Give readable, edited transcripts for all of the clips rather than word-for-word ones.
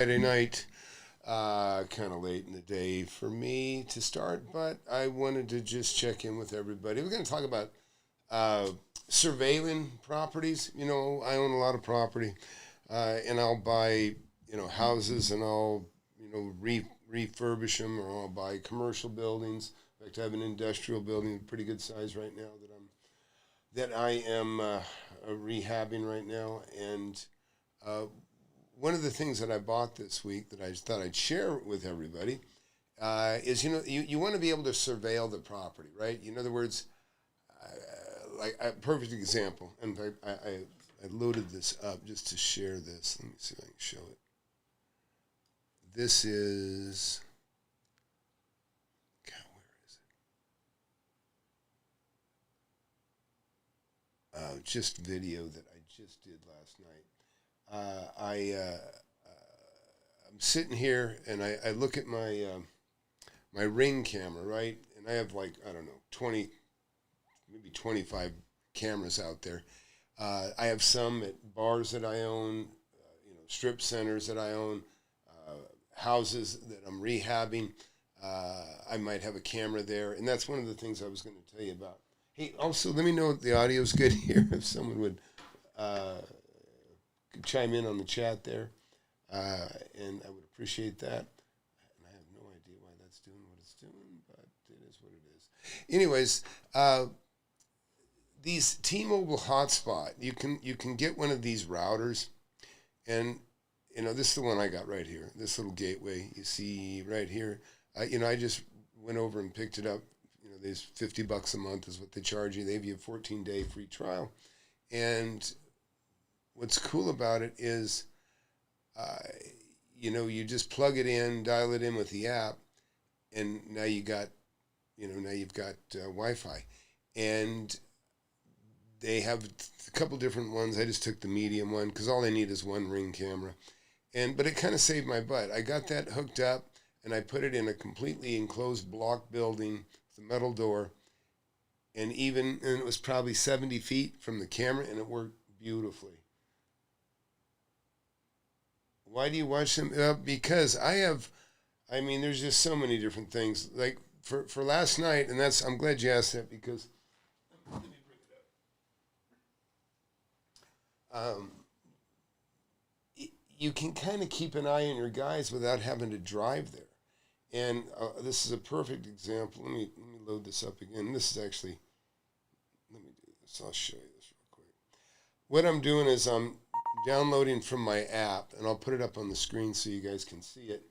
Friday night, kind of late in the day for me to start, but I wanted to just check in with everybody. We're going to talk about uh, surveilling properties. You know, I own a lot of property, and I'll buy, houses and I'll, refurbish them, or I'll buy commercial buildings. In fact, I have an industrial building, pretty good size right now that I am rehabbing right now, and uh, one of the things that I bought this week that I thought I'd share with everybody is you want to be able to surveil the property, right? In other words, like a perfect example. In fact, I loaded this up just to share this. Let me see if I can show it. This is, God, where is it? Just video that I just did last night. I'm sitting here and I look at my Ring camera, right? And I have, like, I don't know, 20, maybe 25 cameras out there. I have some at bars that I own, strip centers that I own, houses that I'm rehabbing. I might have a camera there, and that's one of the things I was going to tell you about. Hey, also, let me know if the audio's good here, if someone would chime in on the chat there, and I would appreciate that. And I have no idea why that's doing what it's doing, but it is what it is. Anyways, these T-Mobile hotspot, you can get one of these routers, and this is the one I got right here. This little gateway you see right here. I just went over and picked it up. There's $50 a month is what they charge you. They give you a 14-day free trial, and what's cool about it is, you just plug it in, dial it in with the app, and now you've got Wi-Fi, and they have a couple different ones. I just took the medium one because all I need is one Ring camera, but it kind of saved my butt. I got that hooked up, and I put it in a completely enclosed block building with a metal door, and it was probably 70 feet from the camera, and it worked beautifully. Why do you watch them? Because there's just so many different things. Like for last night, and I'm glad you asked that, because let me bring it up. You can kind of keep an eye on your guys without having to drive there. And this is a perfect example. Let me load this up again. This is actually, let me do this. I'll show you this real quick. What I'm doing is I'm downloading from my app, and I'll put it up on the screen so you guys can see it.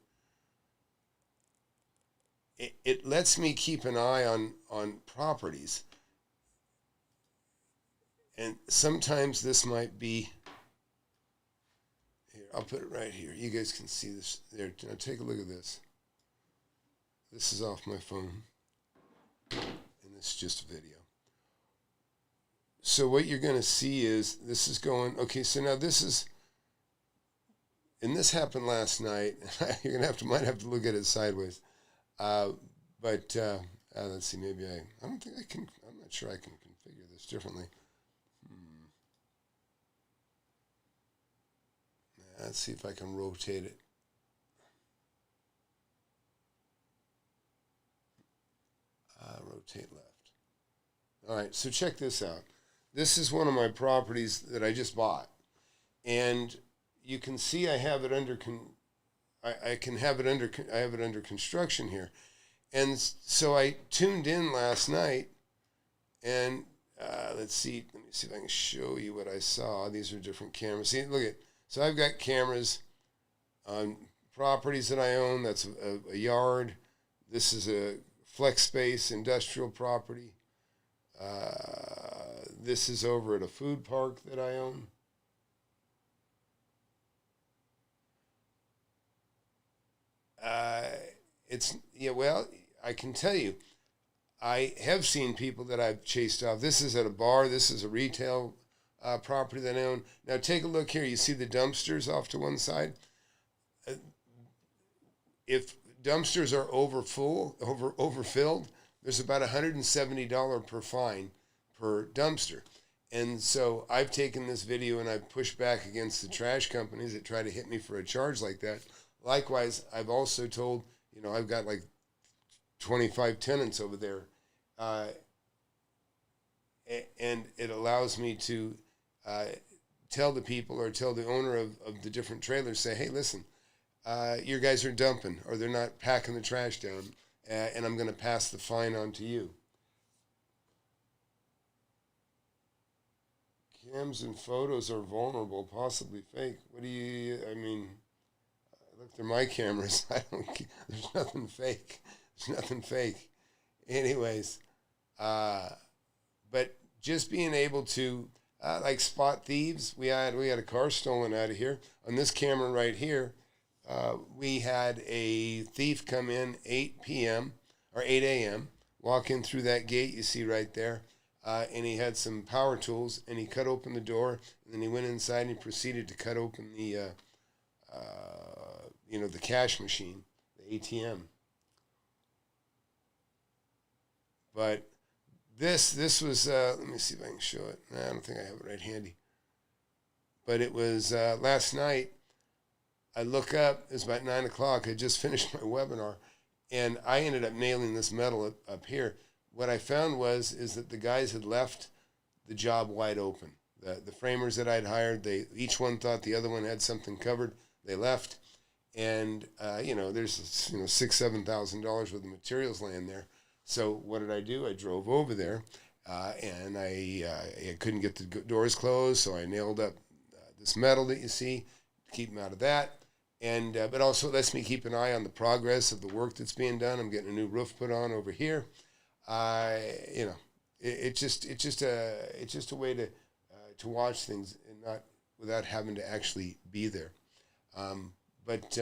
It lets me keep an eye on properties. And sometimes this might be, here, I'll put it right here. You guys can see this there. Now take a look at this. This is off my phone, and this is just video. So what you're going to see is this is going, okay, so now this is, and this happened last night. You're going to might have to look at it sideways. But let's see, maybe I don't think I can, I'm not sure I can configure this differently. Let's see if I can rotate it. Rotate left. All right, so check this out. This is one of my properties that I just bought, and you can see I have it under I have it under construction here, and so I tuned in last night, and let me see if I can show you what I saw. These are different cameras. See, look at, so I've got cameras on properties that I own. That's a yard. This is a flex space industrial property. This is over at a food park that I own. I can tell you, I have seen people that I've chased off. This is at a bar. This is a retail property that I own. Now take a look here. You see the dumpsters off to one side? If dumpsters are overfilled, there's about $170 per fine per dumpster. And so I've taken this video and I've pushed back against the trash companies that try to hit me for a charge like that. Likewise, I've also told, I've got like 25 tenants over there, and it allows me to tell the people or tell the owner of the different trailers, say, hey, listen, your guys are dumping or they're not packing the trash down, and I'm going to pass the fine on to you. Cams and photos are vulnerable, possibly fake. What do you, look, they're my cameras. There's nothing fake. There's nothing fake. Anyways, but just being able to, like spot thieves. We had a car stolen out of here. On this camera right here, we had a thief come in 8 p.m. or 8 a.m., walk in through that gate you see right there, and he had some power tools, and he cut open the door, and then he went inside and he proceeded to cut open the cash machine, the ATM. But this was, let me see if I can show it. I don't think I have it right handy. But it was last night. I look up, it's about 9 o'clock. I just finished my webinar, and I ended up nailing this metal up here. What I found is that the guys had left the job wide open. The framers that I'd hired, each one thought the other one had something covered. They left, and there's $6,000-7,000 worth of materials laying there. So what did I do? I drove over there, and I couldn't get the doors closed, so I nailed up this metal that you see to keep them out of that. And but also lets me keep an eye on the progress of the work that's being done. I'm getting a new roof put on over here. It's just a way to watch things and not without having to actually be there. But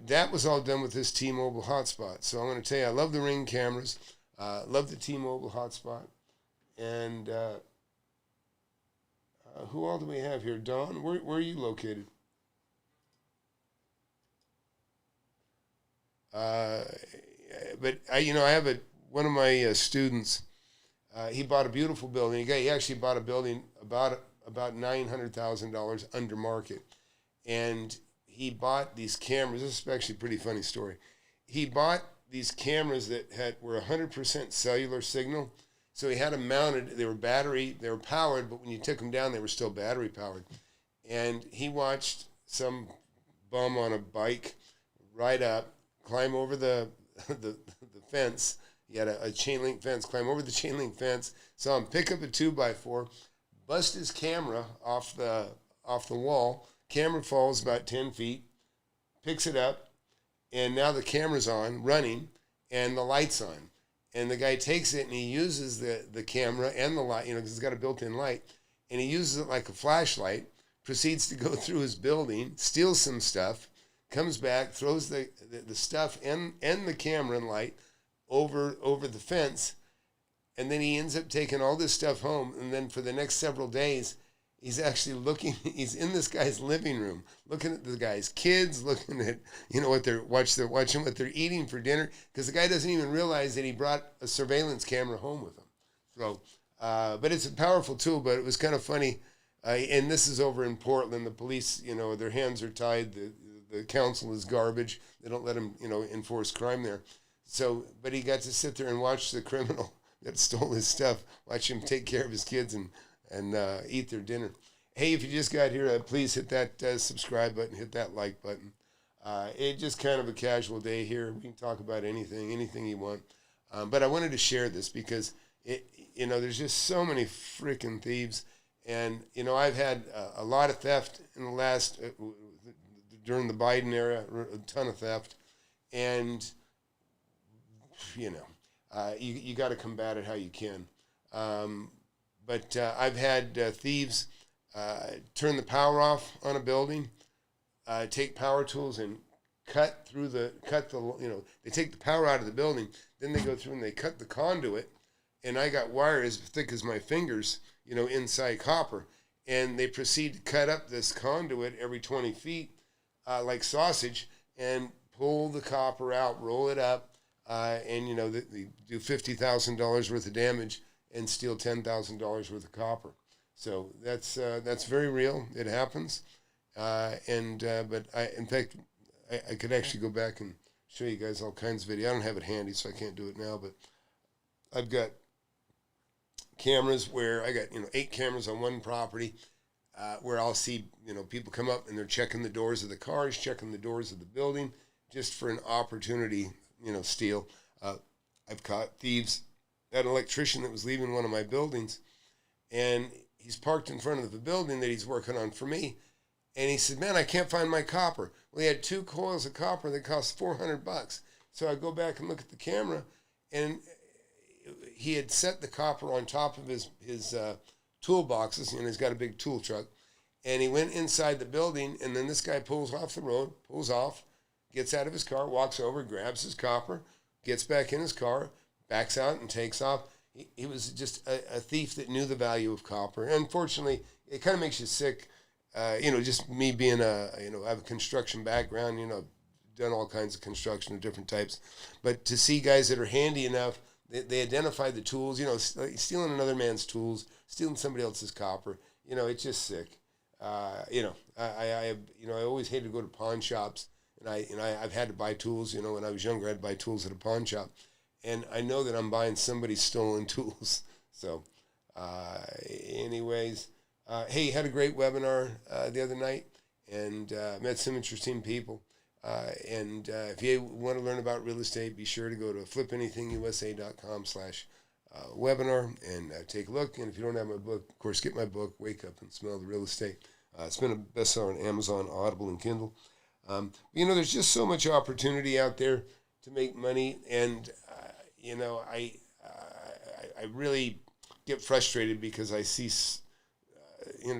that was all done with this T-Mobile hotspot. So I'm going to tell you, I love the Ring cameras, love the T-Mobile hotspot, and who all do we have here? Don, where are you located? But I have one of my students. He bought a beautiful building. He actually bought a building about $900,000 under market, and he bought these cameras. This is actually a pretty funny story. He bought these cameras that were 100% cellular signal. So he had them mounted. They were powered, but when you took them down, they were still battery powered. And he watched some bum on a bike ride up, climb over the fence. He had a chain link fence, climb over the chain link fence, saw him pick up a 2x4, bust his camera off the wall. Camera falls about 10 feet, picks it up, and now the camera's on, running, and the light's on. And the guy takes it and he uses the camera and the light, because it's got a built-in light, and he uses it like a flashlight, proceeds to go through his building, steals some stuff, comes back, throws the stuff and the camera and light over the fence, and then he ends up taking all this stuff home, and then for the next several days, he's actually he's in this guy's living room, looking at the guy's kids, looking at, watching what they're eating for dinner, because the guy doesn't even realize that he brought a surveillance camera home with him. So, but it's a powerful tool, but it was kind of funny. And this is over in Portland. The police, their hands are tied. The council is garbage. They don't let them, enforce crime there. So, but he got to sit there and watch the criminal that stole his stuff, watch him take care of his kids and eat their dinner. Hey, if you just got here, please hit that subscribe button, hit that like button. It's just kind of a casual day here. We can talk about anything you want. But I wanted to share this because there's just so many freaking thieves, and I've had a lot of theft in the last during the Biden era, a ton of theft, and you got to combat it how you can. But I've had thieves turn the power off on a building, take power tools and they take the power out of the building, then they go through and they cut the conduit, and I got wire as thick as my fingers, inside copper, and they proceed to cut up this conduit every 20 feet like sausage and pull the copper out, roll it up, and they do $50,000 worth of damage and steal $10,000 worth of copper. So that's very real. It happens. But in fact, I could actually go back and show you guys all kinds of video. I don't have it handy, so I can't do it now, but I've got cameras where I got, 8 cameras on one property, where I'll see, people come up and they're checking the doors of the cars, checking the doors of the building, just for an opportunity, steal. I've caught thieves. That electrician that was leaving one of my buildings, and he's parked in front of the building that he's working on for me, and he said, "Man, I can't find my copper." Well, he had 2 coils of copper that cost $400. So I go back and look at the camera, and he had set the copper on top of his toolboxes, and he's got a big tool truck. And he went inside the building, and then this guy pulls off the road, pulls off, gets out of his car, walks over, grabs his copper, gets back in his car, backs out and takes off. He was just a thief that knew the value of copper. Unfortunately, it kind of makes you sick. Just me being I have a construction background, done all kinds of construction of different types. But to see guys that are handy enough, they identify the tools, stealing another man's tools, stealing somebody else's copper, it's just sick. I always hated to go to pawn shops, and I've had to buy tools, when I was younger, I had to buy tools at a pawn shop. And I know that I'm buying somebody's stolen tools. So, anyways, hey, had a great webinar the other night, and met some interesting people. If you want to learn about real estate, be sure to go to flipanythingusa.com/webinar and take a look. And if you don't have my book, of course, get my book, Wake Up and Smell the Real Estate. It's been a bestseller on Amazon, Audible, and Kindle. There's just so much opportunity out there to make money, and I really get frustrated because I see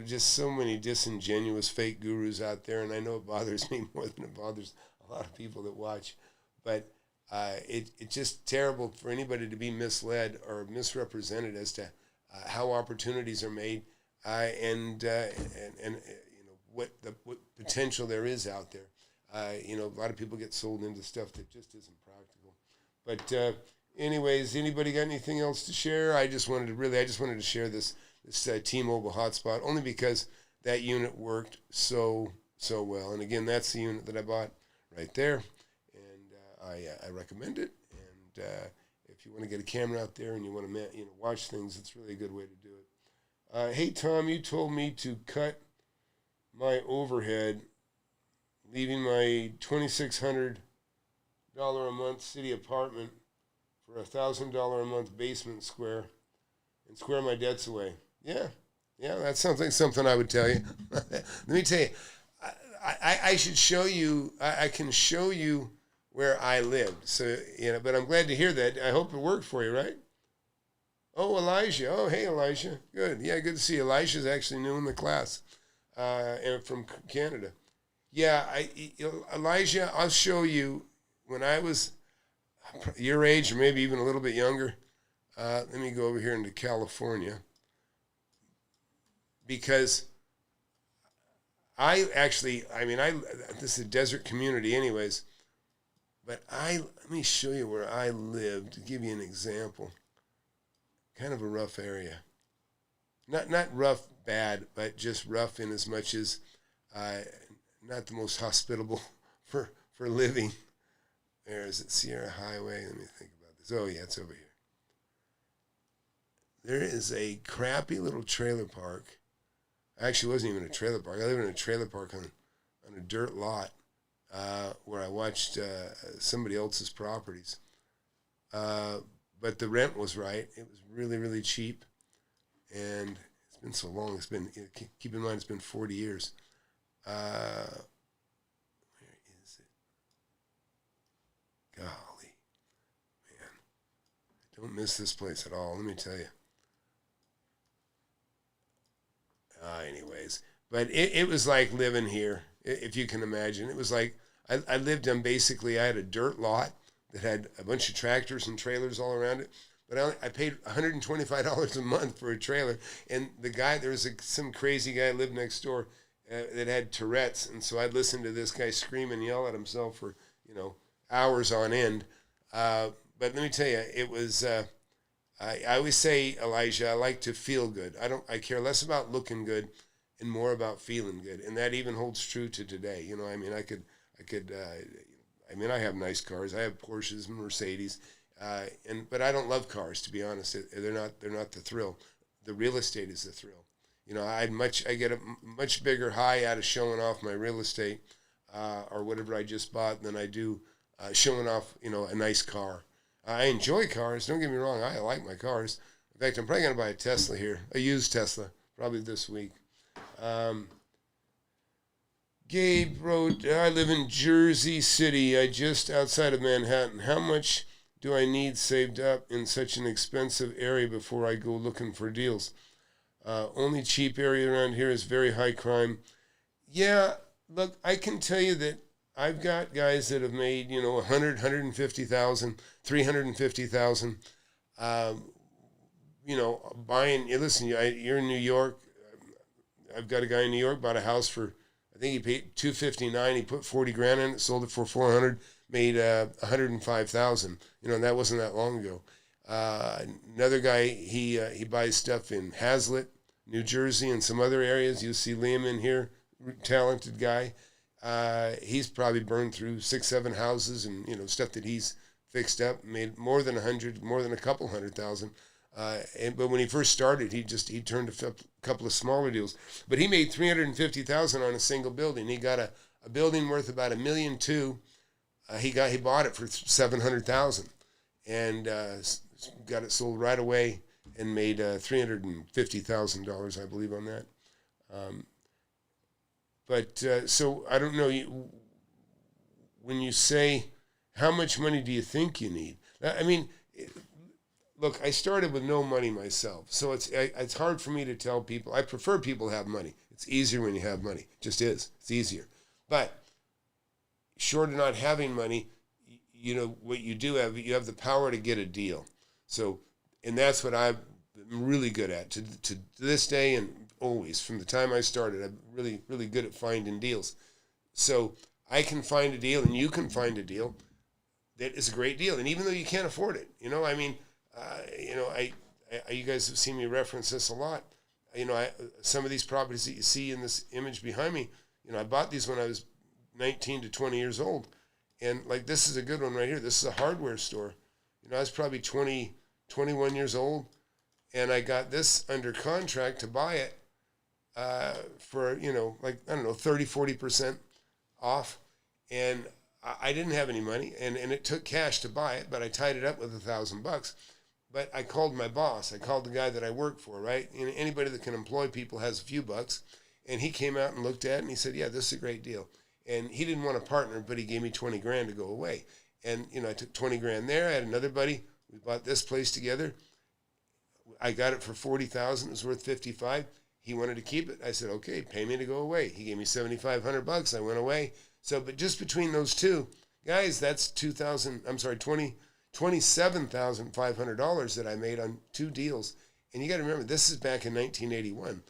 just so many disingenuous fake gurus out there, and I know it bothers me more than it bothers a lot of people that watch. But it's just terrible for anybody to be misled or misrepresented as to how opportunities are made, and what potential there is out there. A lot of people get sold into stuff that just isn't practical. But anyways, anybody got anything else to share? I just wanted to share this T-Mobile hotspot, only because that unit worked so well. And again, that's the unit that I bought right there, and I recommend it. And if you want to get a camera out there and you want to watch things, it's really a good way to do it. Hey Tom, you told me to cut my overhead, leaving my $2,600 a month city apartment for $1,000 a month basement square, and square my debts away. Yeah, that sounds like something I would tell you. Let me tell you, I should show you. I can show you where I lived. So but I'm glad to hear that. I hope it worked for you, right? Oh, Elijah. Oh, hey, Elijah. Good. Yeah, good to see you. Elijah's actually new in the class, and from Canada. Yeah, Elijah, I'll show you when I was your age or maybe even a little bit younger. Let me go over here into California, because this is a desert community anyways, but let me show you where I lived to give you an example. Kind of a rough area. Not rough bad, but just rough in as much as not the most hospitable for living. Is it Sierra Highway? Let me think about this. Oh, yeah, it's over here. There is a crappy little trailer park. Actually, it wasn't even a trailer park. I lived in a trailer park on a dirt lot where I watched somebody else's properties. But the rent was right. It was really, really cheap. And it's been so long. Keep in mind, it's been 40 years. Where is it? Golly, man, I don't miss this place at all. Let me tell you. Anyways, but it was like living here, if you can imagine. It was like I lived on I had a dirt lot that had a bunch of tractors and trailers all around it. But I paid $125 a month for a trailer. And the guy, there was some crazy guy lived next door that had Tourette's. And so I'd listen to this guy scream and yell at himself for, hours on end. But let me tell you, it was, I always say, Elijah, I like to feel good. I care less about looking good and more about feeling good. And that even holds true to today. I could I could, I mean, I have nice cars. I have Porsches, Mercedes, but I don't love cars, to be honest. They're not the thrill. The real estate is the thrill. You know, I get a much bigger high out of showing off my real estate or whatever I just bought than I do showing off, you know, a nice car. I enjoy cars. Don't get me wrong. I like my cars. In fact, I'm probably going to buy a Tesla here, a used Tesla, probably this week. Gabe wrote, I live in Jersey City, just outside of Manhattan. How much do I need saved up in such an expensive area before I go looking for deals? Only cheap area around here is very high crime. Yeah, look, I can tell you that I've got guys that have made, you know, 100, 150,000, 350,000, you know, buying, listen, you're in New York. I've got a guy in New York, bought a house for, I think he paid $259. He put 40 grand in it, sold it for 400, made 105,000. You know, and that wasn't that long ago. Another guy, he buys stuff in Hazlitt, New Jersey, and some other areas. You see Liam in here, talented guy. He's probably burned through 6, 7 houses, and you know, stuff that he's fixed up, made more than 100, more than a couple 100,000. But when he first started, he turned a couple of smaller deals. But he made 350,000 on a single building. He got a building worth about $1.2 million. He bought it for 700,000, and got it sold right away and made $350,000, I believe, on that. So I don't know. When you say how much money do you think you need? I mean. Look, I started with no money myself, so it's hard for me to tell people. I prefer people have money. It's easier when you have money. It just is. It's easier. But short of not having money, you know, what you do have, you have the power to get a deal. So, and that's what I'm really good at. To this day and always, from the time I started, I'm really, really good at finding deals. So I can find a deal, and you can find a deal that is a great deal. And even though you can't afford it, you know, I mean, you know, you guys have seen me reference this a lot. You know, some of these properties that you see in this image behind me, you know, I bought these when I was 19 to 20 years old. And like, this is a good one right here. This is a hardware store. You know, I was probably 20, 21 years old, and I got this under contract to buy it for, you know, like, I don't know, 30, 40% off. And I didn't have any money, and it took cash to buy it, but I tied it up with $1,000. But I called my boss. I called the guy that I work for, right? And anybody that can employ people has a few bucks. And he came out and looked at it, and he said, yeah, this is a great deal. And he didn't want a partner, but he gave me 20 grand to go away. And, you know, I took 20 grand there. I had another buddy. We bought this place together. I got it for 40,000. It was worth 55. He wanted to keep it. I said, okay, pay me to go away. He gave me $7,500. I went away. So, but just between those two, guys, that's $27,500 that I made on 2 deals. And you got to remember, this is back in 1981.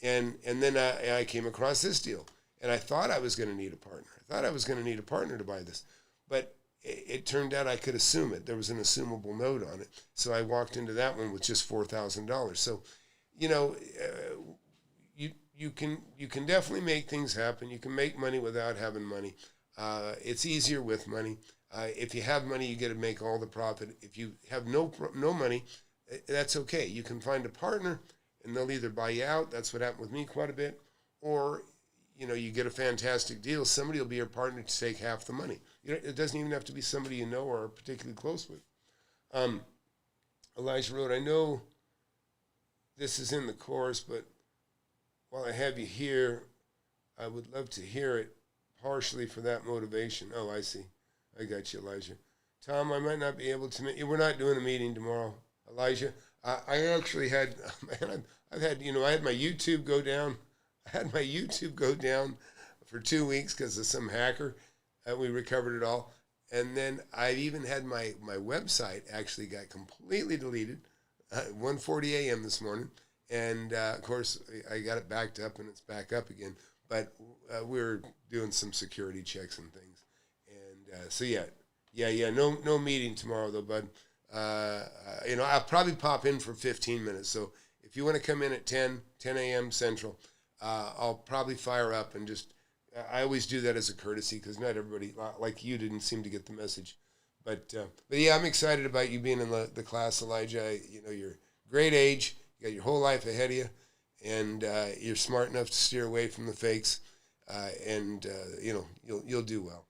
And then I came across this deal. And I thought I was going to need a partner. I thought I was going to need a partner to buy this. But it turned out I could assume it. There was an assumable note on it. So I walked into that one with just $4,000. So, you know, you can definitely make things happen. You can make money without having money. It's easier with money. If you have money, you get to make all the profit. If you have no money, that's okay. You can find a partner, and they'll either buy you out. That's what happened with me quite a bit. Or, you know, you get a fantastic deal. Somebody will be your partner to take half the money. You know, it doesn't even have to be somebody you know or are particularly close with. Elijah wrote, I know this is in the course, but while I have you here, I would love to hear it partially for that motivation. Oh, I see. I got you, Elijah. Tom, I might not be able to meet you. We're not doing a meeting tomorrow, Elijah. I actually had, man, I had my YouTube go down. I had my YouTube go down for 2 weeks because of some hacker. We recovered it all. And then I even had my website actually got completely deleted at 1:40 a.m. this morning. And, of course, I got it backed up, and it's back up again. But we're doing some security checks and things. And so, no meeting tomorrow, though, bud. I'll probably pop in for 15 minutes. So if you want to come in at 10 a.m. Central, I'll probably fire up and just I always do that as a courtesy because not everybody, like you, didn't seem to get the message. But yeah, I'm excited about you being in the class, Elijah. You're great age. You got your whole life ahead of you, and you're smart enough to steer away from the fakes, and you'll do well.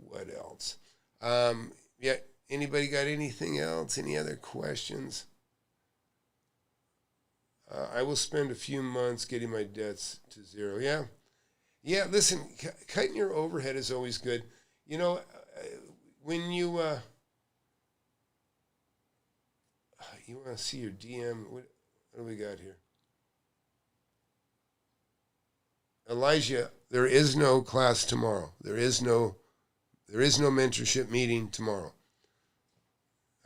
What else? Yeah. Anybody got anything else? Any other questions? I will spend a few months getting my debts to zero. Yeah. Yeah, listen, cutting your overhead is always good. When you want to see your DM, what do we got here? Elijah, there is no class tomorrow. There is no mentorship meeting tomorrow.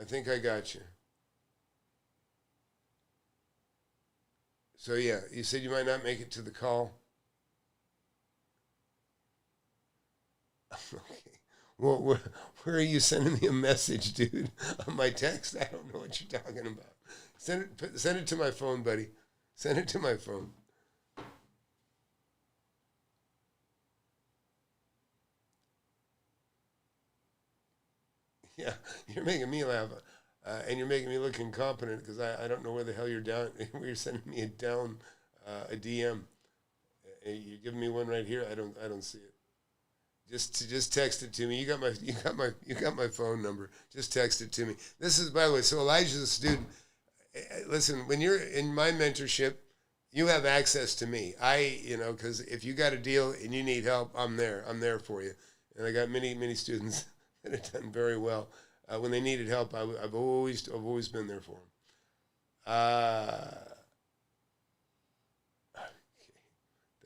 I think I got you. So yeah, you said you might not make it to the call. Okay. Well, where are you sending me a message, dude? On my text? I don't know what you're talking about. Send it to my phone, buddy. Send it to my phone. Yeah, you're making me laugh. And you're making me look incompetent because I don't know where the hell you're down. You're sending me a DM. You're giving me one right here. I don't see it. Just text it to me. You got my phone number. Just text it to me. This is, by the way. So Elijah's a student. Listen, when you're in my mentorship, you have access to me. Because if you got a deal and you need help, I'm there. I'm there for you. And I got many students that have done very well. When they needed help, I've always been there for them. The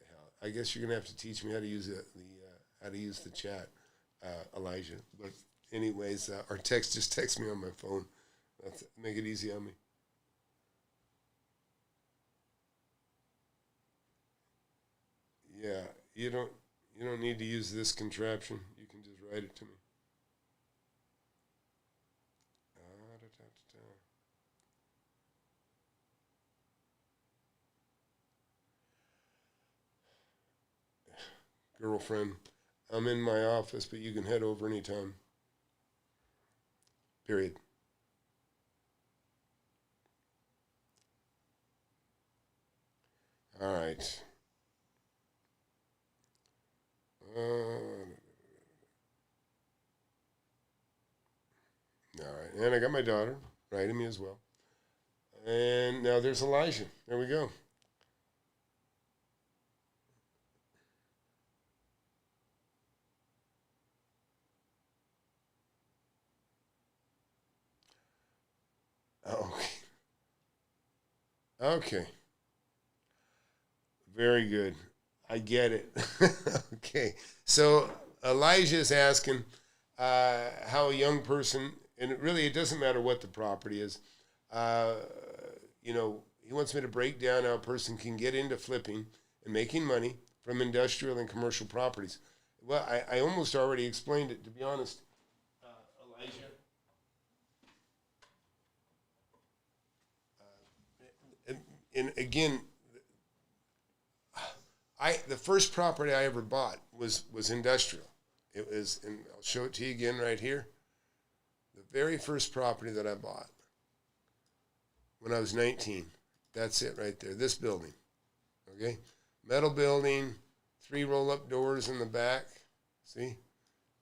hell! I guess you're gonna have to teach me how to use the chat, Elijah. But anyways, or just text me on my phone. Make it easy on me. Yeah, you don't need to use this contraption. You can just write it to me. Girlfriend, I'm in my office, but you can head over anytime. Period. All right. All right. And I got my daughter writing me as well. And now there's Elijah. There we go. Okay. Okay. Very good. I get it. Okay. So Elijah is asking how a young person, and it doesn't matter what the property is, he wants me to break down how a person can get into flipping and making money from industrial and commercial properties. Well, I almost already explained it, to be honest, Elijah. And again, the first property I ever bought was industrial. It was, and I'll show it to you again right here. The very first property that I bought when I was 19. That's it right there. This building. Okay? Metal building, 3 roll-up doors in the back. See?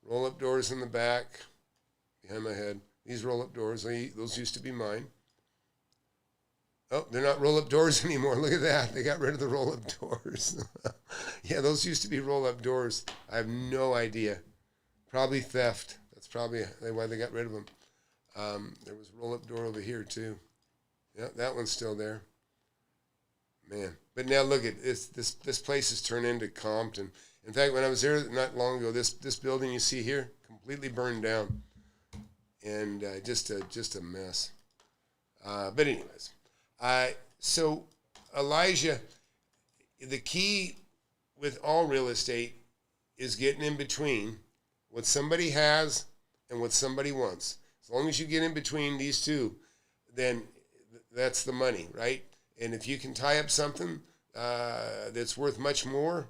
Roll-up doors in the back, behind my head. These roll-up doors, those used to be mine. Oh, they're not roll-up doors anymore. Look at that. They got rid of the roll-up doors. Yeah, those used to be roll-up doors. I have no idea. Probably theft. That's probably why they got rid of them. There was a roll-up door over here, too. Yeah, that one's still there. Man. But now look at this. This place has turned into Compton. In fact, when I was there not long ago, this building you see here, completely burned down. And just a mess. But anyways. So, Elijah, the key with all real estate is getting in between what somebody has and what somebody wants. As long as you get in between these two, then that's the money, right? And if you can tie up something that's worth much more,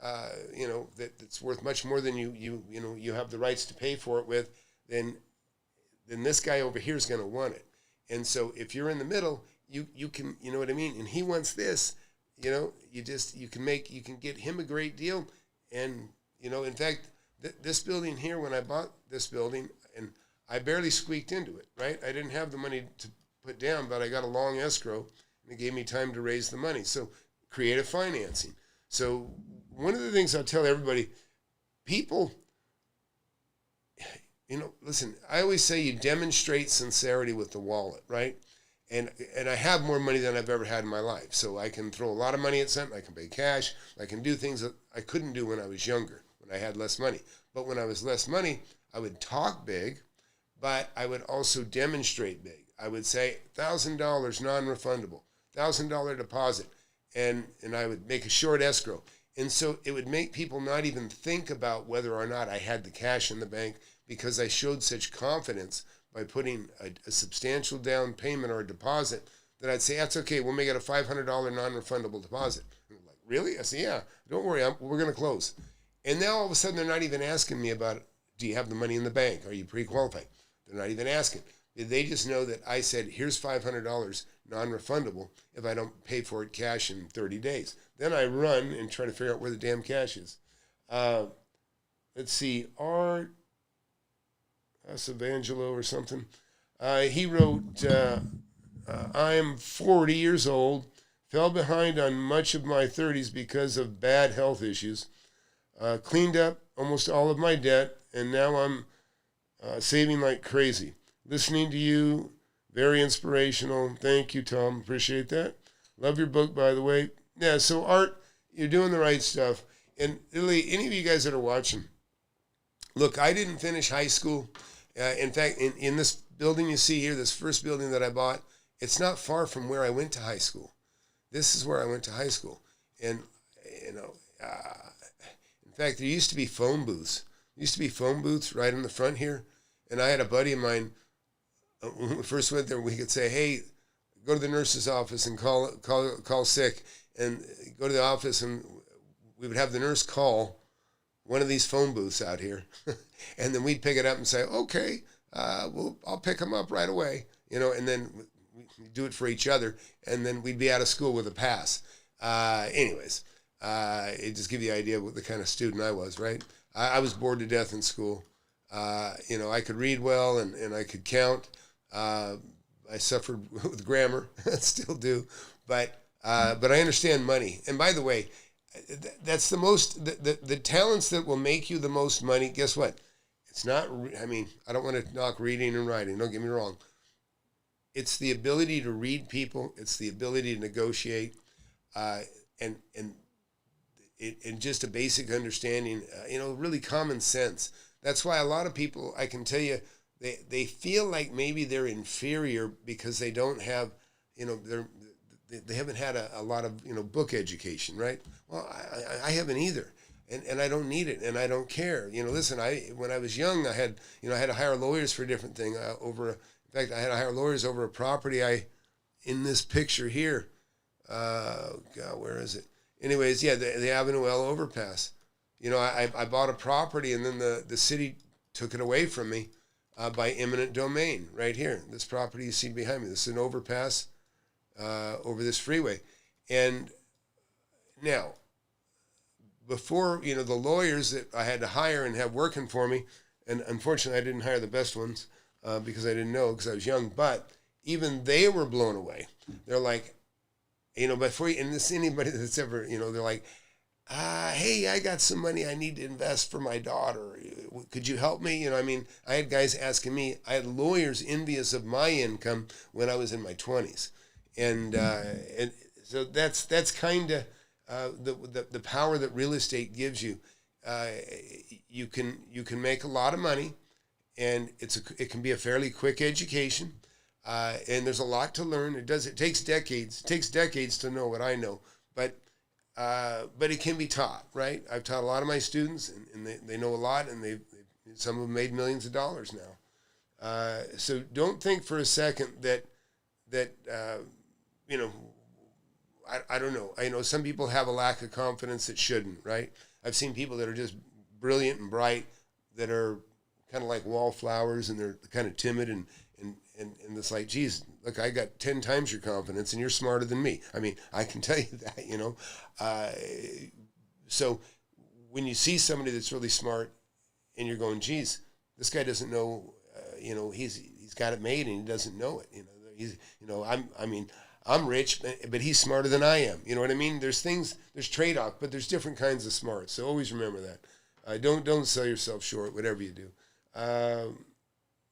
that's worth much more than you have the rights to pay for it with, then this guy over here is going to want it. And so if you're in the middle, you can, you know what I mean? And he wants this, you can get him a great deal. And, in fact, this building here, when I bought this building, and I barely squeaked into it, right? I didn't have the money to put down, but I got a long escrow, and it gave me time to raise the money. So creative financing. So one of the things I'll tell everybody, people, listen, I always say you demonstrate sincerity with the wallet, right? And I have more money than I've ever had in my life. So I can throw a lot of money at something. I can pay cash. I can do things that I couldn't do when I was younger, when I had less money. But when I was less money, I would talk big, but I would also demonstrate big. I would say $1,000 non-refundable, $1,000 deposit, and I would make a short escrow. And so it would make people not even think about whether or not I had the cash in the bank, because I showed such confidence by putting a substantial down payment or a deposit that I'd say, that's okay, we'll make it a $500 non-refundable deposit. And they're like, really? I say, yeah, don't worry, we're going to close. And now all of a sudden they're not even asking me about, do you have the money in the bank? Are you pre-qualified? They're not even asking. They just know that I said, here's $500 non-refundable if I don't pay for it cash in 30 days. Then I run and try to figure out where the damn cash is. Let's see, Art Savangelo or something. He wrote, I'm 40 years old, fell behind on much of my 30s because of bad health issues, cleaned up almost all of my debt, and now I'm saving like crazy. Listening to you, very inspirational. Thank you, Tom. Appreciate that. Love your book, by the way. Yeah, so Art, you're doing the right stuff. And really, any of you guys that are watching, look, I didn't finish high school. In fact, in this building you see here, this first building that I bought, it's not far from where I went to high school. This is where I went to high school. And, in fact, there used to be phone booths. There used to be phone booths right in the front here. And I had a buddy of mine, when we first went there, we could say, hey, go to the nurse's office and call sick. And go to the office, and we would have the nurse call one of these phone booths out here. And then we'd pick it up and say, okay, I'll pick them up right away. And then we do it for each other. And then we'd be out of school with a pass. It just gives you the idea of what the kind of student I was, right? I was bored to death in school. I could read well and I could count. I suffered with grammar, still do, but I understand money. And by the way, that's the talents that will make you the most money. Guess what? It's not, I don't want to knock reading and writing. Don't get me wrong. It's the ability to read people. It's the ability to negotiate, and just a basic understanding, really common sense. That's why a lot of people, I can tell you, they feel like maybe they're inferior because they don't have, they haven't had a lot of, book education, right? Well, I haven't either. And I don't need it, and I don't care. Listen, when I was young, I had to hire lawyers for a different thing. In fact, I had to hire lawyers over a property in this picture here. God, where is it? Anyways, yeah, the Avenue L overpass. I bought a property, and then the city took it away from me by eminent domain right here. This property you see behind me. This is an overpass over this freeway. And now, before, the lawyers that I had to hire and have working for me, and unfortunately I didn't hire the best ones because I didn't know, because I was young, but even they were blown away. They're like, before you, and this anybody that's ever, they're like, hey, I got some money I need to invest for my daughter. Could you help me? I had guys asking me. I had lawyers envious of my income when I was in my 20s. And so that's kind of the power that real estate gives you. You can make a lot of money, and it can be a fairly quick education. And there's a lot to learn. It takes decades. It takes decades to know what I know, but it can be taught, right? I've taught a lot of my students, and they know a lot, and some of them made millions of dollars now. So don't think for a second that I don't know. I know some people have a lack of confidence that shouldn't, right? I've seen people that are just brilliant and bright that are kind of like wallflowers, and they're kind of timid, and it's like, geez, look, I got 10 times your confidence and you're smarter than me. I mean, I can tell you that, you know. So when you see somebody that's really smart and you're going, geez, this guy doesn't know, you know, he's got it made and he doesn't know it. You know, he's, you know, I'm rich, but he's smarter than I am. You know what I mean? There's trade-off, but there's different kinds of smarts. So always remember that. Don't sell yourself short, whatever you do.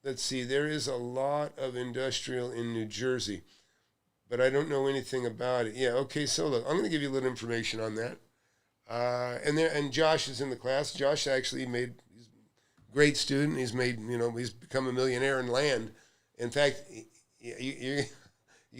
Let's see, there is a lot of industrial in New Jersey, but I don't know anything about it. Yeah, okay, so look, I'm going to give you a little information on that. And Josh is in the class. Josh actually he's a great student. He's become a millionaire in land. In fact, you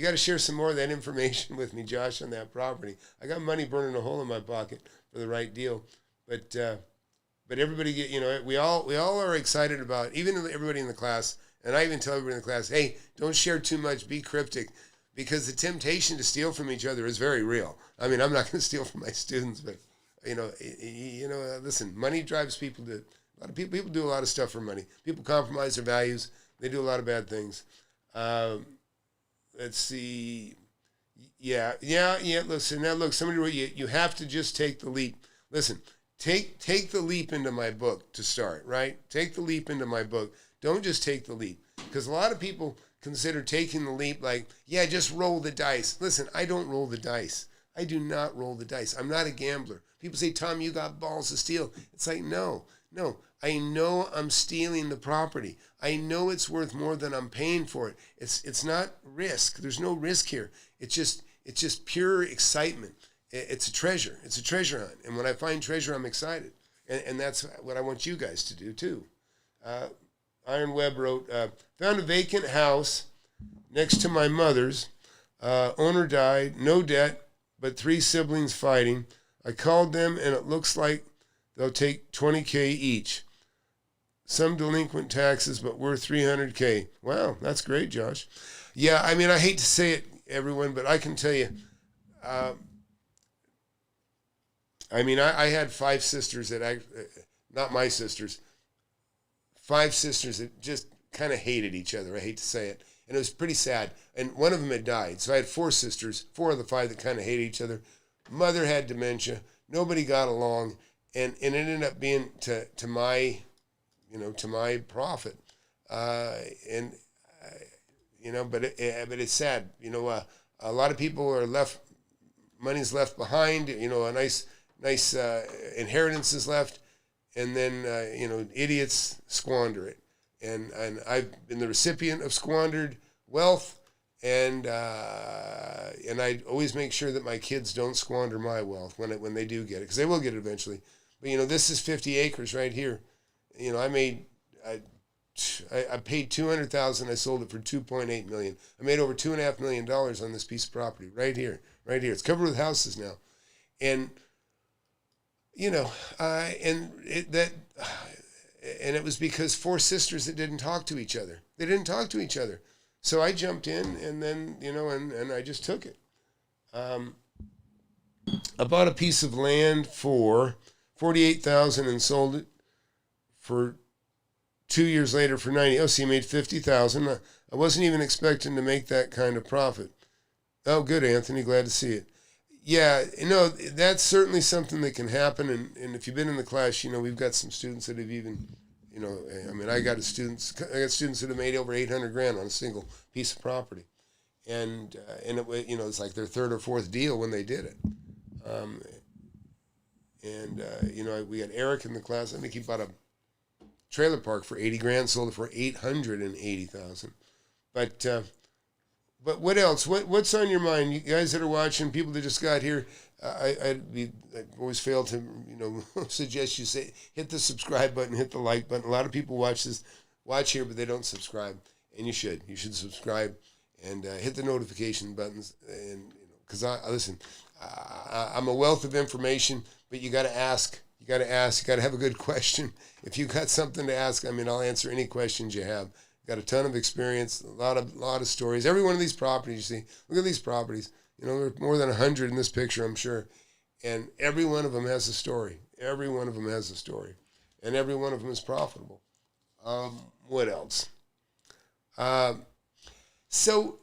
got to share some more of that information with me, Josh, on that property. I got money burning a hole in my pocket for the right deal, but everybody we all are excited about, even everybody in the class, and I even tell everybody in the class, hey, don't share too much, be cryptic, because the temptation to steal from each other is very real. I mean, I'm not going to steal from my students, but listen, money drives people to a lot of people do a lot of stuff for money. People compromise their values. They do a lot of bad things. Let's see. Yeah. Listen, now look, you have to just take the leap. Listen, take the leap into my book to start, right? Take the leap into my book. Don't just take the leap, because a lot of people consider taking the leap like, yeah, just roll the dice. Listen, I don't roll the dice. I do not roll the dice. I'm not a gambler. People say, Tom, you got balls to steal. It's like, no. I know I'm stealing the property. I know it's worth more than I'm paying for it. It's not risk. There's no risk here. It's just pure excitement. It's a treasure. It's a treasure hunt. And when I find treasure, I'm excited. And that's what I want you guys to do too. Iron Webb wrote, found a vacant house next to my mother's. Owner died, no debt, but 3 siblings fighting. I called them, and it looks like they'll take $20K each. Some delinquent taxes, but we're $300K. Wow, that's great, Josh. Yeah, I mean, I hate to say it, everyone, but I can tell you, I had 5 sisters that not my sisters, 5 sisters that just kind of hated each other. I hate to say it. And it was pretty sad. And one of them had died. So I had 4 sisters, 4 of the 5 that kind of hated each other. Mother had dementia. Nobody got along. And it ended up being to my profit. But it's sad. A lot of people are money's left behind, a nice inheritance is left, and then idiots squander it, and I've been the recipient of squandered wealth, and I always make sure that my kids don't squander my wealth when they do get it, because they will get it eventually. But this is 50 acres right here. I paid $200,000. I sold it for $2.8 million. I made over $2.5 million on this piece of property right here. It's covered with houses now, and it was because 4 sisters that didn't talk to each other. They didn't talk to each other, so I jumped in, and then and I just took it. I bought a piece of land for $48,000 and sold it for 2 years later for $90,000. Oh, so you made $50,000. I wasn't even expecting to make that kind of profit. Oh, good, Anthony. Glad to see it. Yeah, that's certainly something that can happen. And if you've been in the class, we've got some students that have even, I got students that have made over $800,000 on a single piece of property, and it's like their 3rd or 4th deal when they did it. We got Eric in the class. I think he bought a trailer park for $80,000, sold it for $880,000. But what else? What's on your mind? You guys that are watching, people that just got here, I always fail to suggest you hit the subscribe button, hit the like button. A lot of people watch here, but they don't subscribe, and you should. You should subscribe and hit the notification buttons, and because I'm a wealth of information, but you got to ask. You got to have a good question. If you got something to ask, I'll answer any questions you have. Got a ton of experience, a lot of stories. Every one of these properties, you see, look at these properties. You know, there are more than 100 in this picture, I'm sure. And every one of them has a story. Every one of them has a story. And every one of them is profitable. What else? So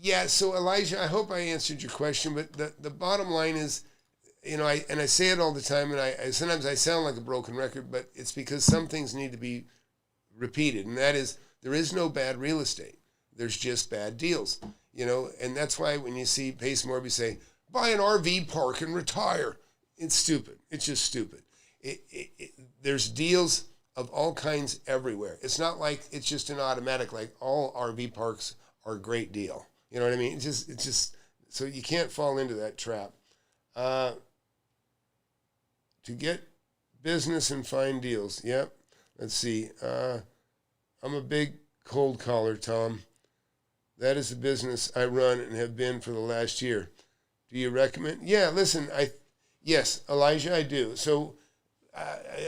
Elijah, I hope I answered your question, but the bottom line is, you know, I say it all the time, and I sometimes I sound like a broken record, but it's because some things need to be repeated, and that is, there is no bad real estate. There's just bad deals, you know, and that's why when you see Pace Morby say, buy an RV park and retire, it's stupid. It's just stupid. There's deals of all kinds everywhere. It's not like it's just an automatic, like all RV parks are a great deal. You know what I mean? It's just so you can't fall into that trap. To get business and find deals. Yep. Let's see. I'm a big cold caller, Tom. That is the business I run and have been for the last year. Do you recommend? Yeah, listen, yes, Elijah, I do. So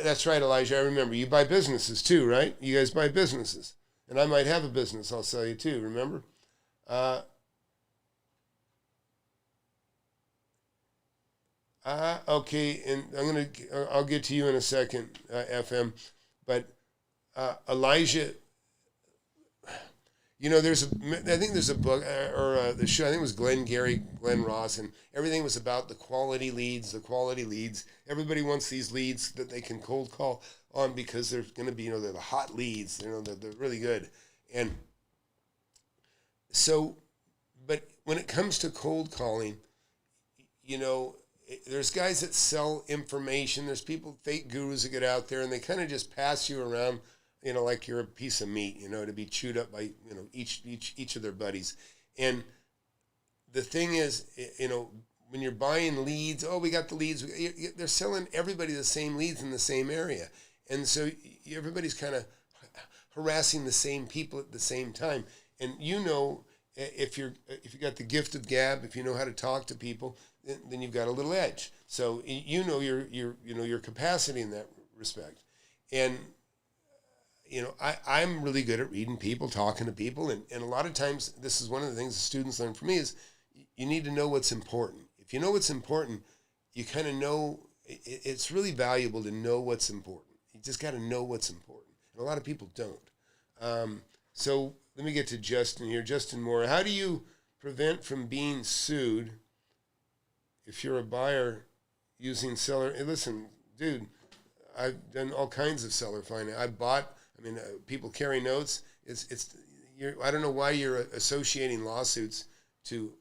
that's right, Elijah. I remember. You buy businesses too, right? You guys buy businesses. And I might have a business I'll sell you too, remember? Okay, and I'll get to you in a second, FM. But Elijah, you know, I think there's a book or the show. I think it was Glenn Ross, and everything was about the quality leads. Everybody wants these leads that they can cold call on because they're going to be, you know, they're the hot leads. You know, they're really good. And so, but when it comes to cold calling, you know, there's guys that sell information. There's fake gurus that get out there and they kind of just pass you around, you know, like you're a piece of meat, you know, to be chewed up by, you know, each of their buddies. And the thing is, you know, when you're buying leads, we got the leads. They're selling everybody the same leads in the same area. And so everybody's kind of harassing the same people at the same time. And you know, if you got the gift of gab, if you know how to talk to people, then you've got a little edge. So you know your capacity in that respect. And you know, I'm really good at reading people, talking to people, and a lot of times this is one of the things the students learn from me is you need to know what's important. If you know what's important, you kind of know it's really valuable to know what's important. You just got to know what's important, and a lot of people don't. So let me get to Justin here. Justin Moore, how do you prevent from being sued if you're a buyer using seller? Hey, listen, dude, I've done all kinds of seller financing. People carry notes. I don't know why you're associating lawsuits to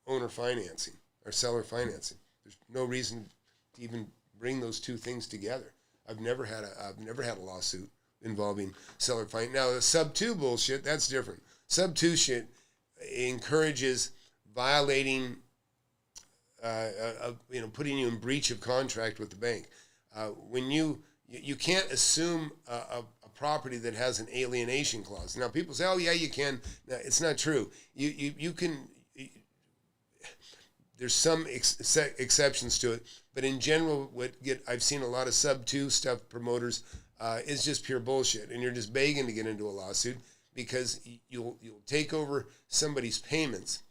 owner financing or seller financing. There's no reason to even bring those two things together. I've never had a lawsuit involving seller financing. Now the sub 2 bullshit, that's different. Sub 2 shit encourages violating, putting you in breach of contract with the bank. When you can't assume a property that has an alienation clause. Now people say, oh yeah, you can. No, it's not true. You can. There's some exceptions to it, but in general, I've seen a lot of sub 2 stuff promoters is just pure bullshit, and you're just begging to get into a lawsuit because you'll take over somebody's payments,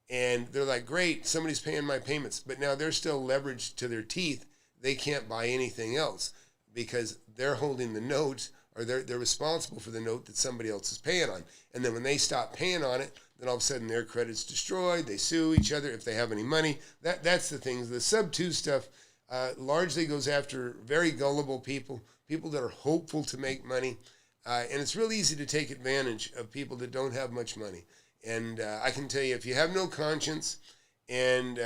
and they're like, great, somebody's paying my payments, but now they're still leveraged to their teeth. They can't buy anything else because they're holding the note, or they're responsible for the note that somebody else is paying on. And then when they stop paying on it, then all of a sudden their credit's destroyed. They sue each other if they have any money. That's the thing. The sub 2 stuff largely goes after very gullible people that are hopeful to make money. And it's real easy to take advantage of people that don't have much money. And I can tell you, if you have no conscience and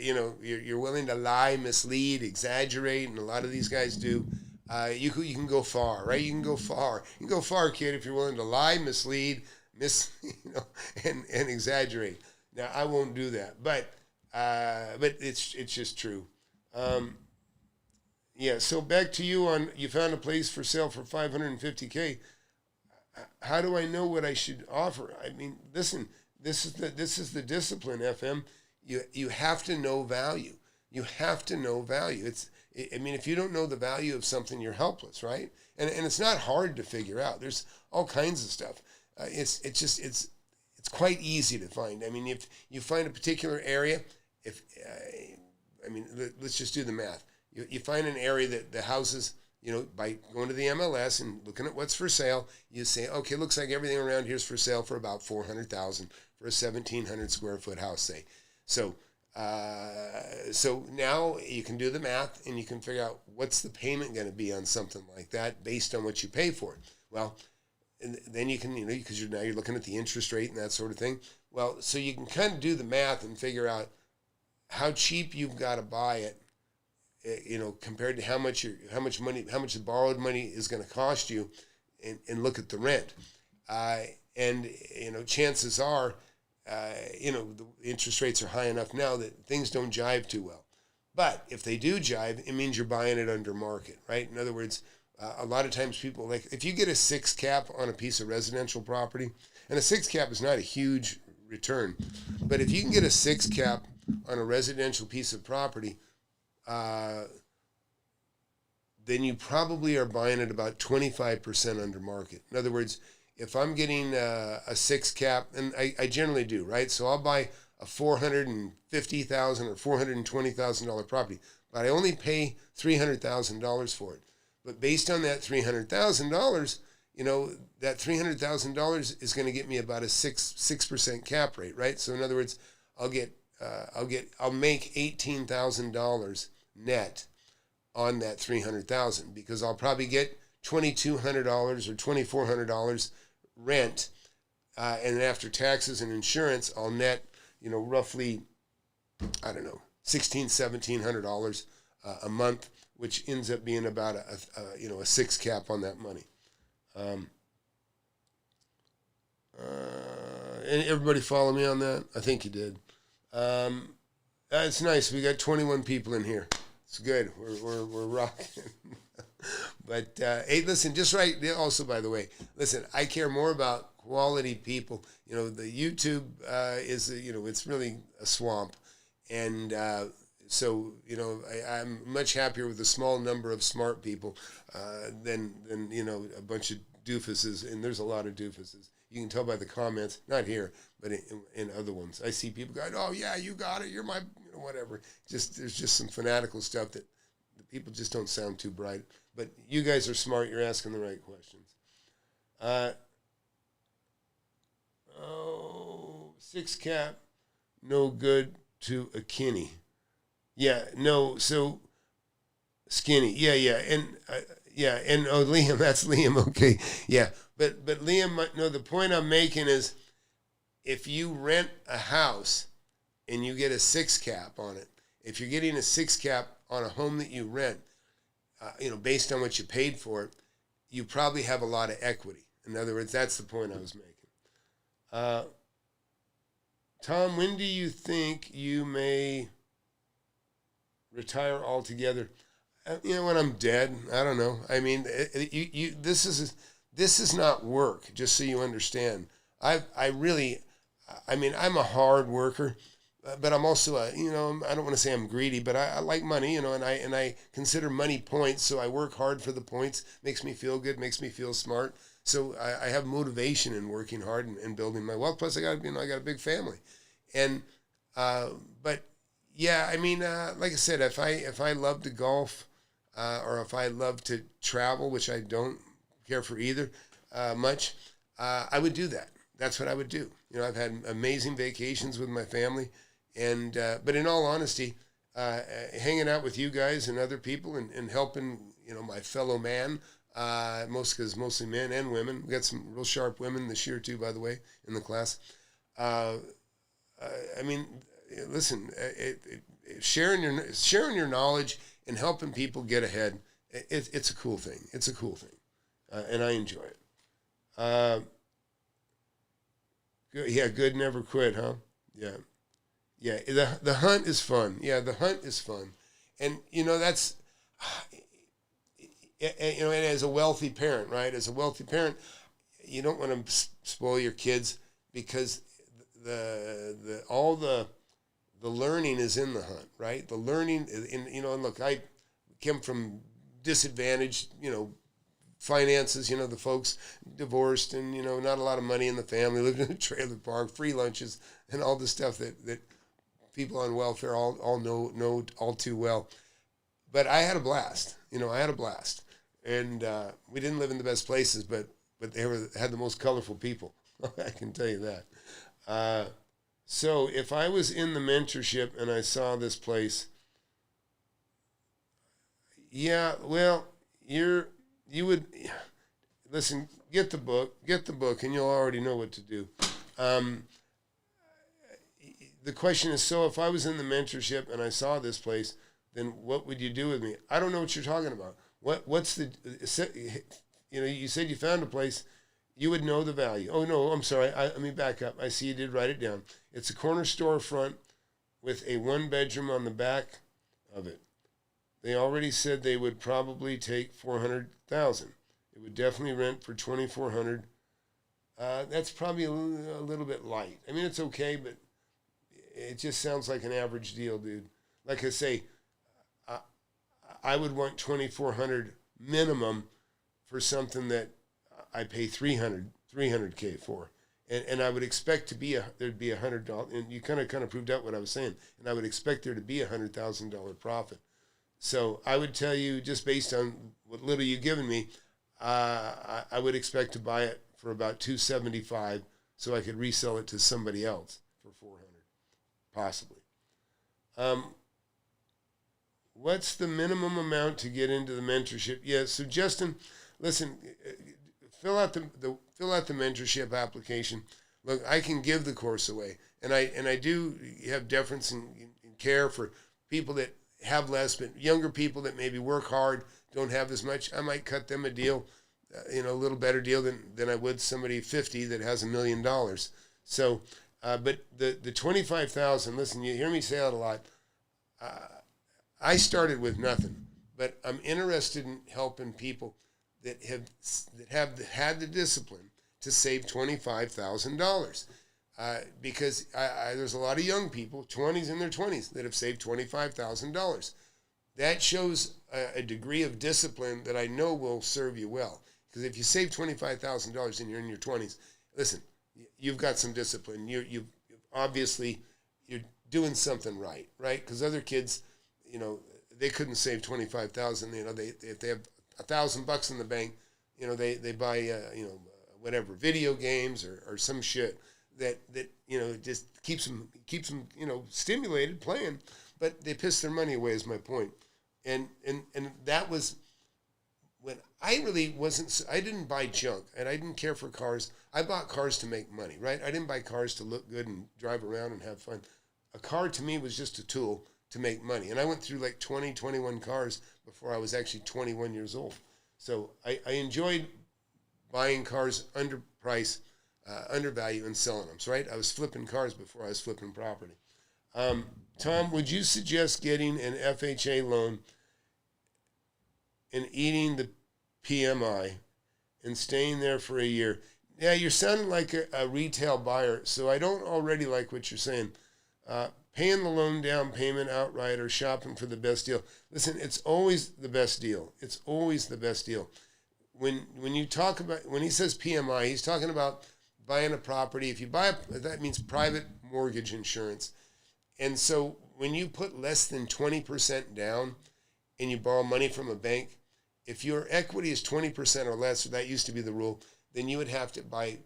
you're willing to lie, mislead, exaggerate, and a lot of these guys do, you can go far, right? You can go far. You can go far, kid, if you're willing to lie, mislead, and exaggerate. Now I won't do that, but it's just true. So back to you on, you found a place for sale for $550K. How do I know what I should offer? I mean, listen, this is the discipline, FM. You have to know value. You have to know value. If you don't know the value of something, you're helpless, right? And it's not hard to figure out. There's all kinds of stuff. It's it's quite easy to find. I mean, if you find a particular area, if let's just do the math. You find an area that the houses, by going to the MLS and looking at what's for sale, you say, okay, looks like everything around here's for sale for about $400,000 for a 1,700 square foot house, say. So now you can do the math and you can figure out what's the payment going to be on something like that based on what you pay for it. Well, and then you can, because now you're looking at the interest rate and that sort of thing. Well, so you can kind of do the math and figure out how cheap you've got to buy it, compared to how much the borrowed money is going to cost you, and look at the rent. Chances are, the interest rates are high enough now that things don't jive too well. But if they do jive, it means you're buying it under market, right? In other words, a lot of times people, like, if you get a 6 cap on a piece of residential property, and a 6 cap is not a huge return, but if you can get a 6 cap on a residential piece of property, then you probably are buying it about 25% under market. In other words, if I'm getting a 6 cap, and I generally do, right? So I'll buy a $450,000 or $420,000 property, but I only pay $300,000 for it. But based on that $300,000, that $300,000 is going to get me about a 6% cap rate, right? So in other words, I'll make $18,000 net on that $300,000, because I'll probably get $2,200 or $2,400 rent, and after taxes and insurance, I'll net roughly, I don't know, $1,700 a month, which ends up being about a 6 cap on that money. And everybody follow me on that? I think you did. It's nice. We got 21 people in here. It's good. We're rocking. But hey, listen, just right. Also, by the way, listen, I care more about quality people. The YouTube is it's really a swamp, and so I'm much happier with a small number of smart people than a bunch of doofuses. And there's a lot of doofuses. You can tell by the comments, not here, but in other ones. I see people going, "Oh yeah, you got it. You're my whatever." There's just some fanatical stuff that the people just don't sound too bright. But you guys are smart. You're asking the right questions. 6 cap, no good to a kinney. Yeah, no. So skinny. Yeah, and Liam, that's Liam. Okay, yeah. But Liam, no, the point I'm making is, if you rent a house and you get a 6 cap on it, if you're getting a 6 cap on a home that you rent, based on what you paid for it, you probably have a lot of equity. In other words, that's the point I was making. Tom, when do you think you may retire altogether? When I'm dead. I don't know. I mean, this is not work, just so you understand. I'm a hard worker, but I'm also I don't want to say I'm greedy, but I like money, and I consider money points, so I work hard for the points. Makes me feel good, makes me feel smart. So I have motivation in working hard and building my wealth. Plus I got a big family. And but yeah, like I said, if I love to golf, or if I love to travel, which I don't care for either much, I would do that. That's what I would do. I've had amazing vacations with my family, and but in all honesty, hanging out with you guys and other people and helping my fellow man, mostly men and women. We got some real sharp women this year too, by the way, in the class. Listen, sharing your knowledge and helping people get ahead, it's a cool thing. It's a cool thing, and I enjoy it. Good never quit, huh? Yeah. The hunt is fun. Yeah, the hunt is fun, and that's. And as a wealthy parent, right? As a wealthy parent, you don't want to spoil your kids, because all the learning is in the hunt, right? The learning, and look, I came from disadvantaged, finances, the folks divorced and, not a lot of money in the family, lived in a trailer park, free lunches, and all the stuff that people on welfare all know all too well. But I had a blast. I had a blast. And we didn't live in the best places, but they had the most colorful people. I can tell you that. So if I was in the mentorship and I saw this place, yeah, well, you would listen. Get the book, and you'll already know what to do. The question is, so if I was in the mentorship and I saw this place, then what would you do with me? I don't know what you're talking about. What's the, you said you found a place, you would know the value. Oh, no, I'm sorry. Let me back up. I see you did write it down. It's a corner storefront with a 1-bedroom on the back of it. They already said they would probably take $400,000. It would definitely rent for $2,400. That's probably a little bit light. I mean, it's okay, but it just sounds like an average deal, dude. Like I say, I would want $2,400 minimum for something that I pay $300K for, and I would expect there'd be $100, and you kind of proved out what I was saying, and I would expect there to be $100,000 profit. So I would tell you, just based on what little you've given me, I would expect to buy it for about $275, so I could resell it to somebody else for $400, possibly. What's the minimum amount to get into the mentorship? Yeah, so Justin, listen, fill out the mentorship application. Look, I can give the course away, and I do have deference and care for people that have less, but younger people that maybe work hard, don't have as much. I might cut them a deal, a little better deal than I would somebody 50 that has $1 million. So, but the 25,000. Listen, you hear me say that a lot. I started with nothing, but I'm interested in helping people that have had the discipline to save $25,000, because there's a lot of young people, 20s in their 20s, that have saved $25,000. That shows a degree of discipline that I know will serve you well. Because if you save $25,000 and you're in your 20s, listen, you've got some discipline. You obviously you're doing something right? Because other kids, they couldn't save $25,000. If they have $1,000 in the bank, they buy whatever, video games or some shit that just keeps them stimulated playing, but they piss their money away, is my point. And that was when I really wasn't. I didn't buy junk, and I didn't care for cars. I bought cars to make money, right? I didn't buy cars to look good and drive around and have fun. A car to me was just a tool to make money. And I went through like 20, 21 cars before I was actually 21 years old. So I enjoyed buying cars underpriced, undervalued, and selling them. So, right? I was flipping cars before I was flipping property. Tom, would you suggest getting an FHA loan and eating the PMI and staying there for a year? Yeah, you're sounding like a retail buyer, so I don't already like what you're saying. Paying the loan down payment outright or shopping for the best deal. Listen, it's always the best deal. It's always the best deal. When you talk about, when he says PMI, he's talking about buying a property. If you buy that means private mortgage insurance. And so when you put less than 20% down and you borrow money from a bank, if your equity is 20% or less, so that used to be the rule, then you would have to buy,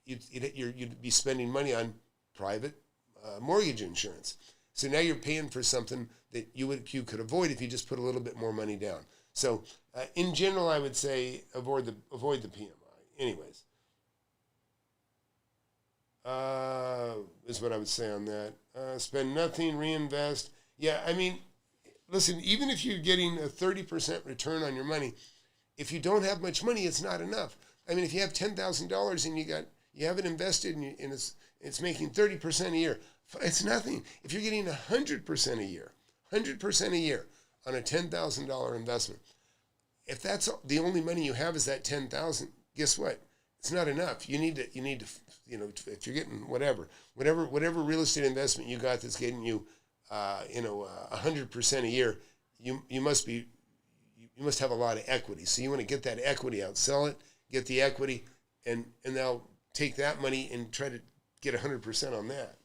you'd be spending money on private mortgage insurance. So now you're paying for something that you could avoid if you just put a little bit more money down. So in general, I would say avoid the PMI. Anyways, is what I would say on that. Spend nothing, reinvest. Yeah, I mean, listen, even if you're getting a 30% return on your money, if you don't have much money, it's not enough. I mean, if you have $10,000 and you have it invested and it's making 30% a year, it's nothing. If you're getting 100% a year on a $10,000 investment, if that's the only money you have is that $10,000, guess what? It's not enough. You need to, if you're getting whatever real estate investment you got that's getting you, 100% a year, you must be you must have a lot of equity. So you want to get that equity out, sell it, get the equity, and they'll take that money and try to get 100% on that.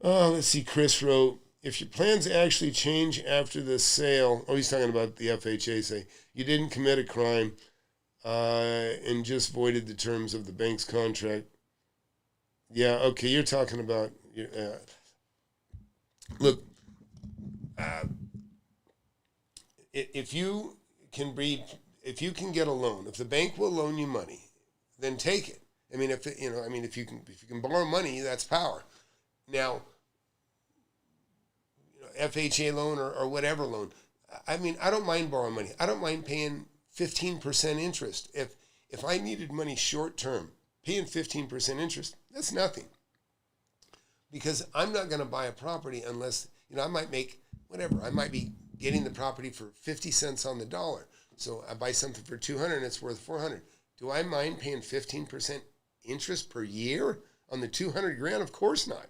Let's see. Chris wrote, if your plans actually change after the sale, he's talking about the FHA, say, you didn't commit a crime and just voided the terms of the bank's contract. Yeah, okay, you're talking about, look, if you can get a loan, if the bank will loan you money, then take it. I mean, if you can borrow money, that's power. Now, FHA loan or whatever loan, I mean, I don't mind borrowing money. I don't mind paying 15% interest. If I needed money short term, paying 15% interest, that's nothing. Because I'm not going to buy a property unless, I might make whatever. I might be getting the property for 50 cents on the dollar. So I buy something for $200 and it's worth $400. Do I mind paying 15% interest per year on the $200,000? Of course not,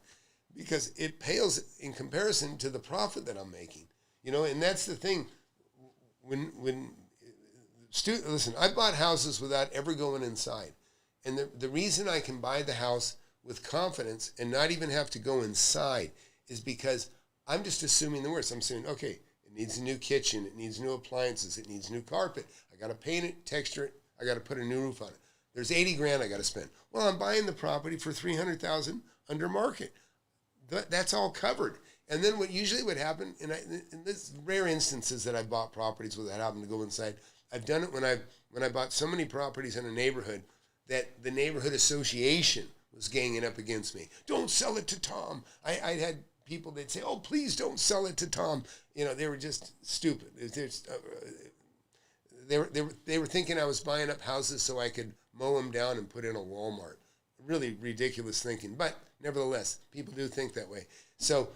because it pales in comparison to the profit that I'm making. And that's the thing. Listen, I bought houses without ever going inside, and the reason I can buy the house with confidence and not even have to go inside is because I'm just assuming the worst. I'm saying, okay, it needs a new kitchen, it needs new appliances, it needs new carpet. I got to paint it, texture it, I got to put a new roof on it. There's $80,000 I got to spend. Well, I'm buying the property for $300,000 under market. That's all covered. And then what usually would happen, in this rare instances that I bought properties without having to go inside, I've done it when I bought so many properties in a neighborhood that the neighborhood association was ganging up against me. Don't sell it to Tom. I had people, they'd say, oh, please don't sell it to Tom. They were just stupid. They were thinking I was buying up houses so I could mow them down and put in a Walmart. Really ridiculous thinking, but nevertheless, people do think that way. So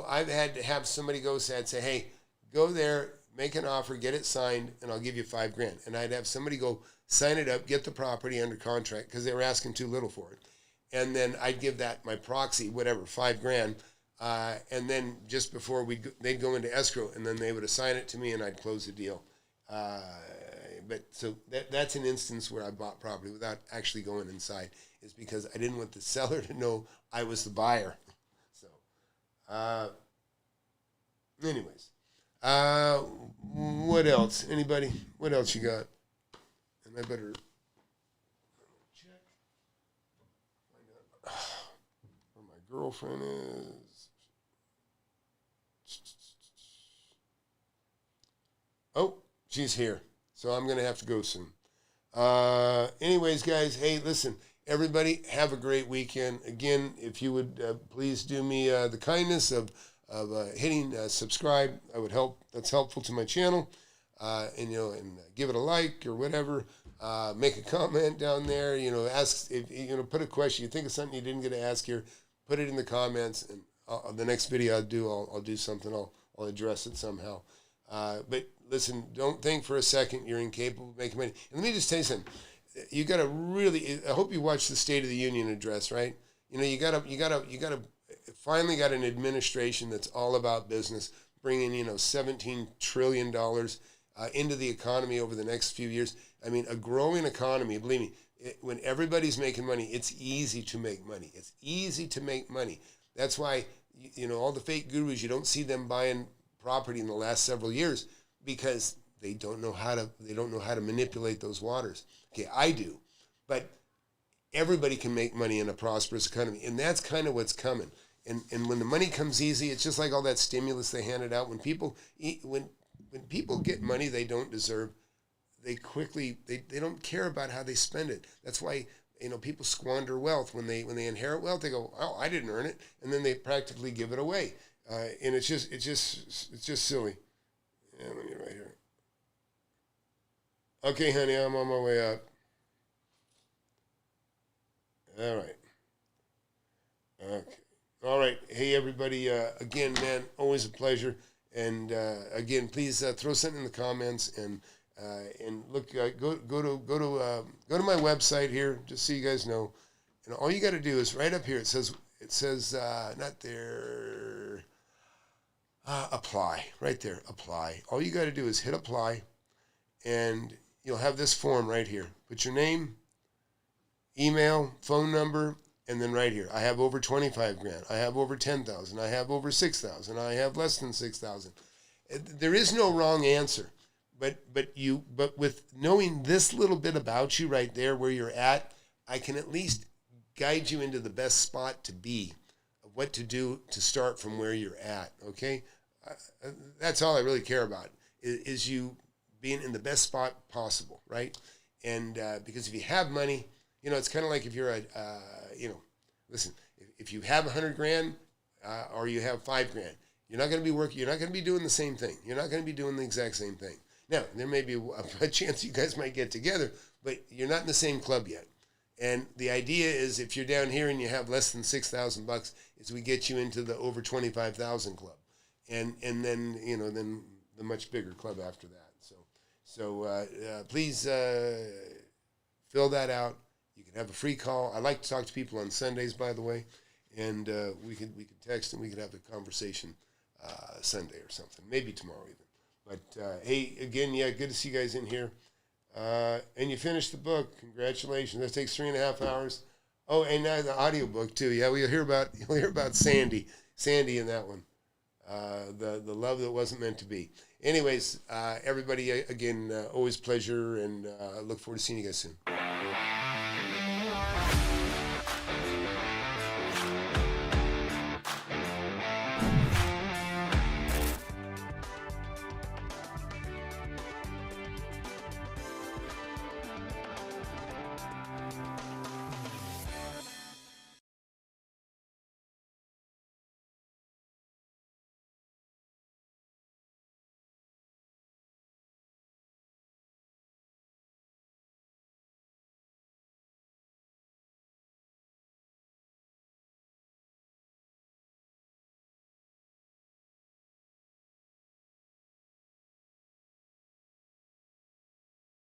I've had to have somebody go say, I'd say, hey, go there, make an offer, get it signed, and I'll give you $5,000. And I'd have somebody go sign it up, get the property under contract because they were asking too little for it. And then I'd give that my proxy, whatever, $5,000. And then just before they'd go into escrow, and then they would assign it to me, and I'd close the deal. But so that's an instance where I bought property without actually going inside, is because I didn't want the seller to know I was the buyer. So, anyways, what else? Anybody? What else you got? And I better check. Find out where my girlfriend is. Oh, she's here. So I'm going to have to go soon. Anyways, guys, hey, listen, everybody, have a great weekend. Again, if you would please do me the kindness of hitting subscribe, I would help. That's helpful to my channel. And give it a like or whatever. Make a comment down there. Ask if put a question. You think of something you didn't get to ask here, put it in the comments, and the next video I'll do something. I'll address it somehow. But listen, don't think for a second you're incapable of making money. And let me just tell you something. You got to really. I hope you watched the State of the Union address, right? You got to finally got an administration that's all about business, bringing $17 trillion into the economy over the next few years. I mean, a growing economy. Believe me, when everybody's making money, it's easy to make money. It's easy to make money. That's why all the fake gurus, you don't see them buying property in the last several years because they don't know how to manipulate those waters. Okay, I do, but everybody can make money in a prosperous economy, and that's kind of what's coming. And when the money comes easy, it's just like all that stimulus they handed out. When people get money they don't deserve, they don't care about how they spend it. That's why people squander wealth when they inherit wealth. They go, oh, I didn't earn it, and then they practically give it away. And it's just silly. Yeah, let me get right here. Okay, honey, I'm on my way out. All right. Okay. All right. Hey, everybody. Again, man, always a pleasure. And again, please throw something in the comments and look. Go to my website here, just so you guys know. And all you got to do is right up here. It says not there. Apply. Right there. Apply. All you got to do is hit apply, and you'll have this form right here. Put your name, email, phone number, and then right here. I have over 25 grand. I have over 10,000. I have over 6,000. I have less than 6,000. There is no wrong answer. But with knowing this little bit about you right there where you're at, I can at least guide you into the best spot to be, of what to do to start from where you're at, okay? That's all I really care about, is you being in the best spot possible, right? And because if you have money, it's kind of like if you're listen, if you have 100 grand or you have 5 grand, you're not going to be working, you're not going to be doing the same thing. You're not going to be doing the exact same thing. Now, there may be a chance you guys might get together, but you're not in the same club yet. And the idea is, if you're down here and you have less than $6,000, is we get you into the over 25,000 club, and then then the much bigger club after that. So please fill that out. You can have a free call. I like to talk to people on Sundays, by the way, and we can text and we can have a conversation Sunday or something, maybe tomorrow even. But hey, again, good to see you guys in here. And you finished the book. Congratulations. That takes 3.5 hours. Oh, and now the audio book too. Yeah, you'll hear about Sandy in that one. The love that wasn't meant to be. Anyways, everybody, again, always pleasure, and look forward to seeing you guys soon.